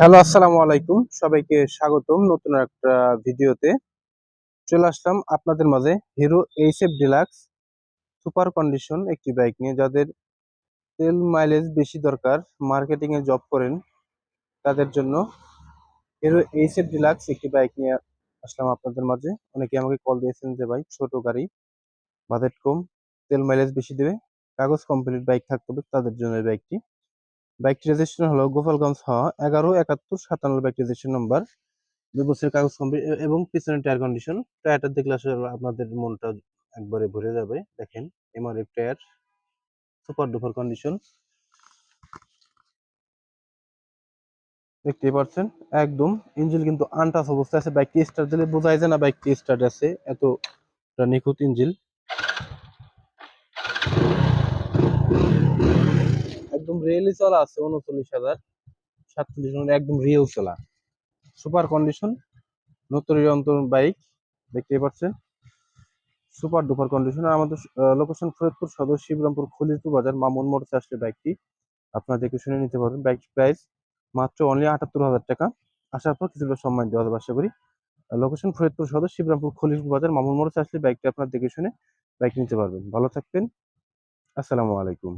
Hello, আসসালামু আলাইকুম। সবাইকে স্বাগতম নতুন একটা ভিডিওতে। চলে আসলাম আপনাদের মাঝে hero HF deluxe super condition একটি বাইক নিয়ে। যাদের তেল মাইলেজ বেশি দরকার, মার্কেটিং এ জব করেন, তাদের জন্য হিরো এইচএফ ডিলাক্স একটি বাইক নিয়ে আসলাম আপনাদের মাঝে। অনেকে আমাকে কল দিয়েছেন যে ভাই ছোট গাড়ি, বাজেট কম, তেল মাইলেজ বেশি দেবে, কাগজ কমপ্লিট বাইক থাকতে হবে, তাদের জন্য এই বাইকটি। বাইকটি রেজিস্ট্রেশন হলো গোপালগঞ্জ হওয়া 117157 বাইক রেজিস্ট্রেশন নাম্বার। 2 বছরের কাগজ কমপ্লিট এবং পিছনের টায়ার কন্ডিশন। টায়ারটা দেখলে আসলে আপনাদের মনটা একবারে ভরে যাবে। দেখেন MRF tyre, super duper condition, দেখতেই পাচ্ছেন। একদম ইঞ্জিন কিন্তু আনটাচ অবস্থায় আছে। বাইকটি স্টার্ট দিলে বোঝা যায় না বাইকটি স্টার্ট আছে, এতটা নিখুঁত ইঞ্জিন। একদম রিয়েলি চলা আছে 39,047, একদম রিয়েল চলা, সুপার কন্ডিশন, নতুন অন্তর বাইক, দেখতেই পাচ্ছেন। Super duper condition. আর আমাদের লোকেশন ফরিদপুর সদর, শিবরামপুর, খলিলপুর বাজার, মামুন মোটরসে আসলে বাইকটি আপনারা দেখে শুনে নিতে পারবেন। বাইক প্রাইস মাত্র অনলি 78,000 টাকা। আসার পর কিছুটা সম্মান দেওয়া যাবে আশা করি। লোকেশন ফরিদপুর সদর, শিবরামপুর, খলিলপুর বাজার, মামুন মোটরসে আসলে বাইকটি আপনারা দেখে শুনে বাইক নিতে পারবেন। ভালো থাকবেন। আসসালামু আলাইকুম।